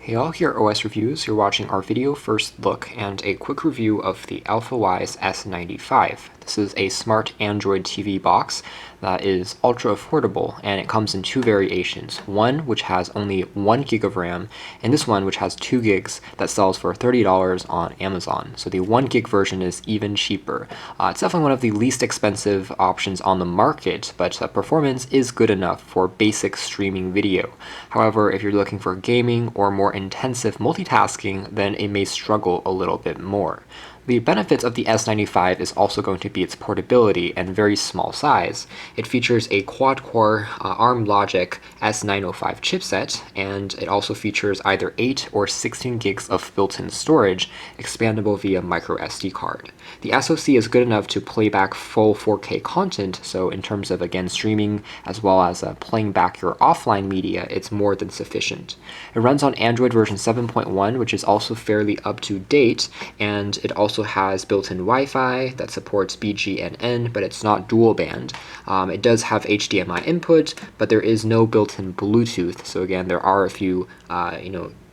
Hey all, here at OS Reviews. You're watching our video first look and a quick review of the Alfawise S95. This is a smart Android TV box that is ultra affordable, and it comes in two variations. One which has only 1 gig of RAM, and this one which has 2 gigs that sells for $30 on Amazon. So the 1 gig version is even cheaper. It's definitely one of the least expensive options on the market, but performance is good enough for basic streaming video. However, if you're looking for gaming or more intensive multitasking, then it may struggle a little bit more. The benefits of the S95 is also going to be its portability and very small size. It features a quad-core Amlogic S905 chipset, and it also features either 8 or 16 gigs of built-in storage, expandable via micro SD card. The SoC is good enough to play back full 4K content, so in terms of, again, streaming as well as playing back your offline media, it's more than sufficient. It runs on Android version 7.1, which is also fairly up to date, and it also has built-in Wi-Fi that supports BGNN, but it's not dual band. It does have HDMI input, but there is no built-in Bluetooth. So again, there are a few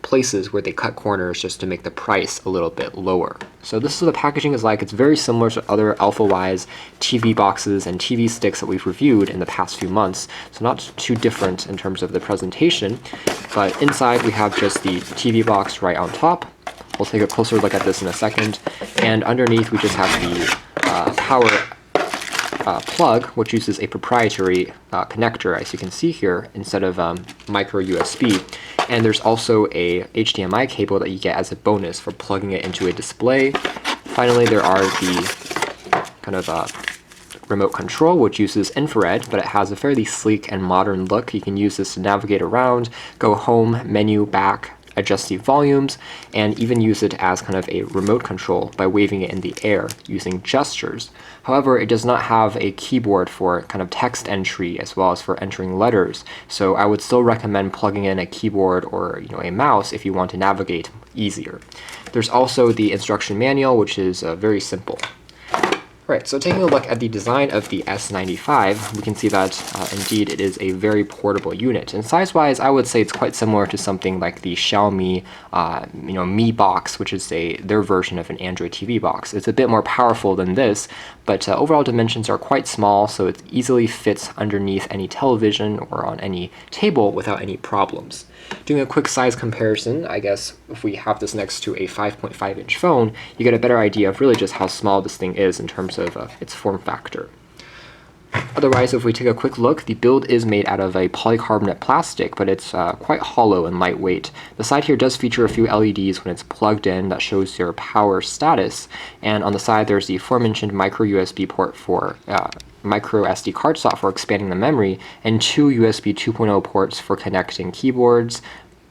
places where they cut corners just to make the price a little bit lower. So this is what the packaging is like. It's very similar to other Alfawise TV boxes and TV sticks that we've reviewed in the past few months. So not too different in terms of the presentation, but inside we have just the TV box right on top. We'll take a closer look at this in a second. And underneath we just have the power plug, which uses a proprietary connector, as you can see here, instead of micro USB. And there's also a HDMI cable that you get as a bonus for plugging it into a display. Finally, there are the kind of remote control, which uses infrared, but it has a fairly sleek and modern look. You can use this to navigate around, go home, menu, back, adjust the volumes, and even use it as kind of a remote control by waving it in the air using gestures. However, it does not have a keyboard for kind of text entry as well as for entering letters, so I would still recommend plugging in a keyboard or a mouse if you want to navigate easier. There's also the instruction manual, which is very simple. Alright, so taking a look at the design of the S95, we can see that indeed it is a very portable unit. And size-wise, I would say it's quite similar to something like the Xiaomi Mi Box, which is their version of an Android TV box. It's a bit more powerful than this, but overall dimensions are quite small, so it easily fits underneath any television or on any table without any problems. Doing a quick size comparison, I guess if we have this next to a 5.5-inch phone, you get a better idea of really just how small this thing is in terms of its form factor. Otherwise, if we take a quick look, the build is made out of a polycarbonate plastic, but it's quite hollow and lightweight. The side here does feature a few LEDs when it's plugged in that shows your power status, and on the side there's the aforementioned micro USB port for micro SD card slot for expanding the memory, and 2 USB 2.0 ports for connecting keyboards,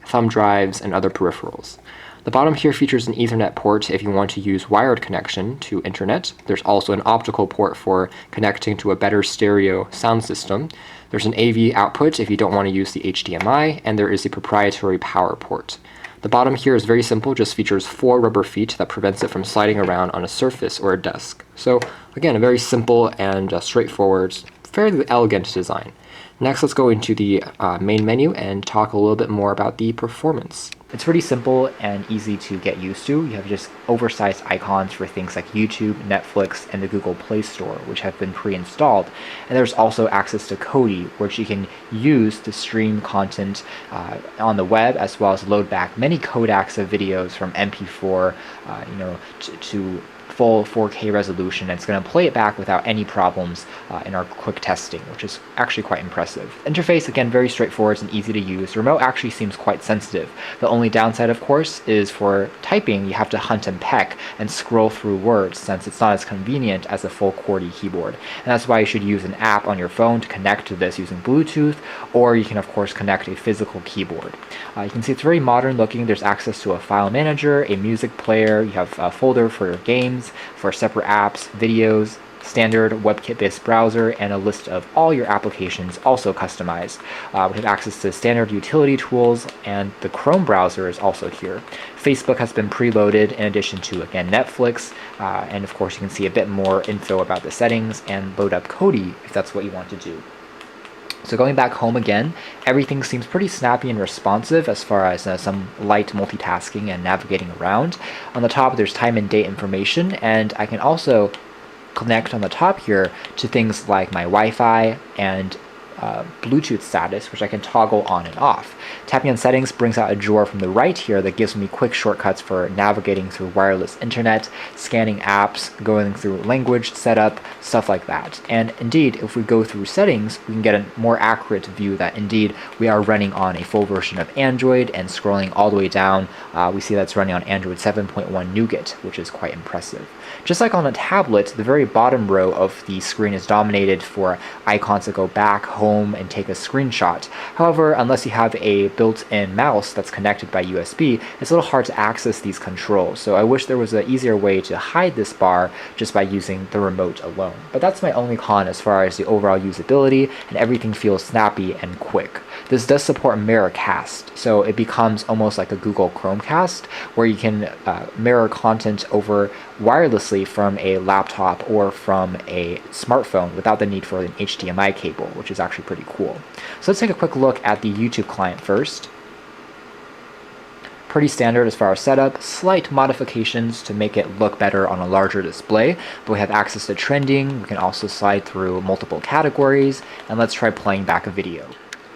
thumb drives, and other peripherals. The bottom here features an Ethernet port if you want to use wired connection to internet. There's also an optical port for connecting to a better stereo sound system. There's an AV output if you don't want to use the HDMI, and there is a proprietary power port. The bottom here is very simple, just features 4 rubber feet that prevents it from sliding around on a surface or a desk. So again, a very simple and straightforward, fairly elegant design. Next, let's go into the main menu and talk a little bit more about the performance. It's pretty simple and easy to get used to. You have just oversized icons for things like YouTube, Netflix, and the Google Play Store, which have been pre-installed. And there's also access to Kodi, which you can use to stream content on the web, as well as load back many codecs of videos from MP4 to full 4K resolution, and it's going to play it back without any problems in our quick testing, which is actually quite impressive. Interface, again, very straightforward and easy to use. The remote actually seems quite sensitive. The only downside, of course, is for typing, you have to hunt and peck and scroll through words, since it's not as convenient as a full QWERTY keyboard. And that's why you should use an app on your phone to connect to this using Bluetooth, or you can, of course, connect a physical keyboard. You can see it's very modern looking. There's access to a file manager, a music player, you have a folder for your games, for separate apps, videos, standard WebKit-based browser, and a list of all your applications also customized. We have access to standard utility tools, and the Chrome browser is also here. Facebook has been preloaded in addition to, again, Netflix, and of course you can see a bit more info about the settings and load up Kodi if that's what you want to do. So going back home again, everything seems pretty snappy and responsive as far as some light multitasking and navigating around. On the top, there's time and date information, and I can also connect on the top here to things like my Wi-Fi and Bluetooth status, which I can toggle on and off. Tapping on settings brings out a drawer from the right here that gives me quick shortcuts for navigating through wireless internet, scanning apps, going through language setup, stuff like that. And indeed, if we go through settings, we can get a more accurate view that indeed we are running on a full version of Android, and scrolling all the way down, we see that's running on Android 7.1 Nougat, which is quite impressive. Just like on a tablet, the very bottom row of the screen is dominated for icons that go back, home, and take a screenshot. However, unless you have a built-in mouse that's connected by USB, it's a little hard to access these controls. So I wish there was an easier way to hide this bar just by using the remote alone. But that's my only con as far as the overall usability, and everything feels snappy and quick. This does support Mirrorcast, so it becomes almost like a Google Chromecast, where you can mirror content over wirelessly from a laptop or from a smartphone without the need for an HDMI cable, which is actually pretty cool. So let's take a quick look at the YouTube client first. Pretty standard as far as setup, slight modifications to make it look better on a larger display, but we have access to trending. We can also slide through multiple categories, and let's try playing back a video.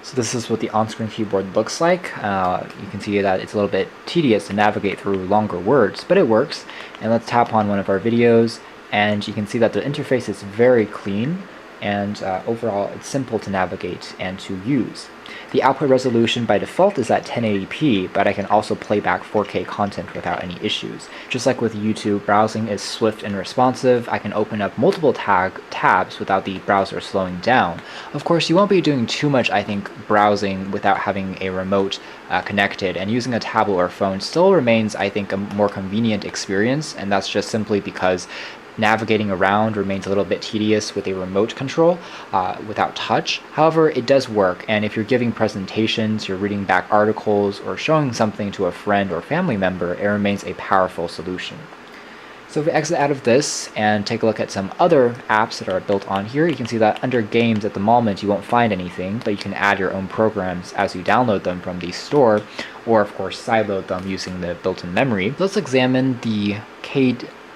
So this is what the on-screen keyboard looks like. You can see that it's a little bit tedious to navigate through longer words, but it works. And let's tap on one of our videos, and you can see that the interface is very clean, and overall it's simple to navigate and to use. The output resolution by default is at 1080p, but I can also play back 4K content without any issues. Just like with YouTube, browsing is swift and responsive. I can open up multiple tabs without the browser slowing down. Of course, you won't be doing too much, I think, browsing without having a remote connected, and using a tablet or phone still remains, I think, a more convenient experience, and that's just simply because navigating around remains a little bit tedious with a remote control without touch. However, it does work, and if you're giving presentations, you're reading back articles, or showing something to a friend or family member, it remains a powerful solution. So if we exit out of this and take a look at some other apps that are built on here, you can see that under games at the moment you won't find anything, but you can add your own programs as you download them from the store, or of course sideload them using the built-in memory. Let's examine the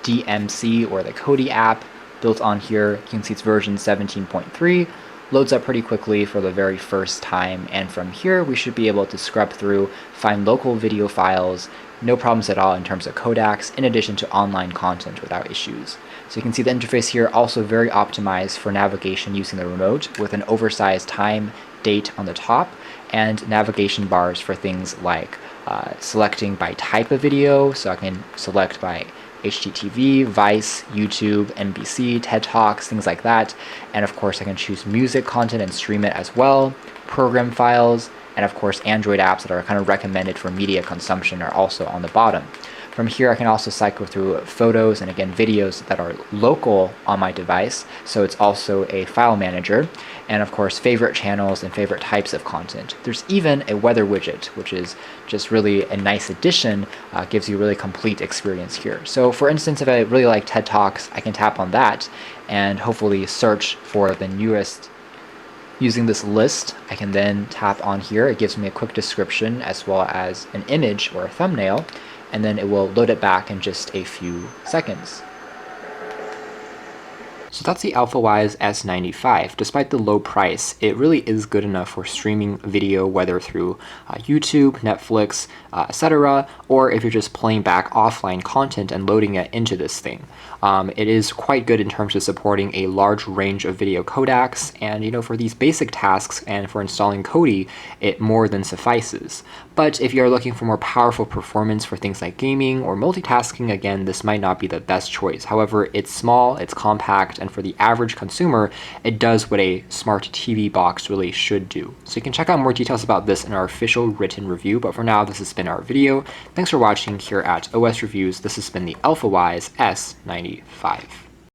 DMC or the Kodi app built on here. You can see it's version 17.3, loads up pretty quickly for the very first time, and from here we should be able to scrub through, find local video files, no problems at all in terms of codecs, in addition to online content without issues. So you can see the interface here also very optimized for navigation using the remote, with an oversized time, date on the top, and navigation bars for things like selecting by type of video, so I can select by HGTV, Vice, YouTube, NBC, TED Talks, things like that. And of course I can choose music content and stream it as well, program files, and of course Android apps that are kind of recommended for media consumption are also on the bottom. From here I can also cycle through photos and again videos that are local on my device, so it's also a file manager, and of course favorite channels and favorite types of content. There's even a weather widget, which is just really a nice addition, gives you a really complete experience here. So for instance, if I really like TED Talks, I can tap on that and hopefully search for the newest. Using this list, I can then tap on here. It gives me a quick description as well as an image or a thumbnail, and then it will load it back in just a few seconds. So that's the Alfawise S95. Despite the low price, it really is good enough for streaming video, whether through YouTube, Netflix, etc., or if you're just playing back offline content and loading it into this thing. It is quite good in terms of supporting a large range of video codecs, and for these basic tasks and for installing Kodi, it more than suffices. But if you're looking for more powerful performance for things like gaming or multitasking, again, this might not be the best choice. However, it's small, it's compact, and for the average consumer, it does what a smart TV box really should do. So you can check out more details about this in our official written review, but for now, this has been our video. Thanks for watching here at OS Reviews. This has been the Alfawise S95.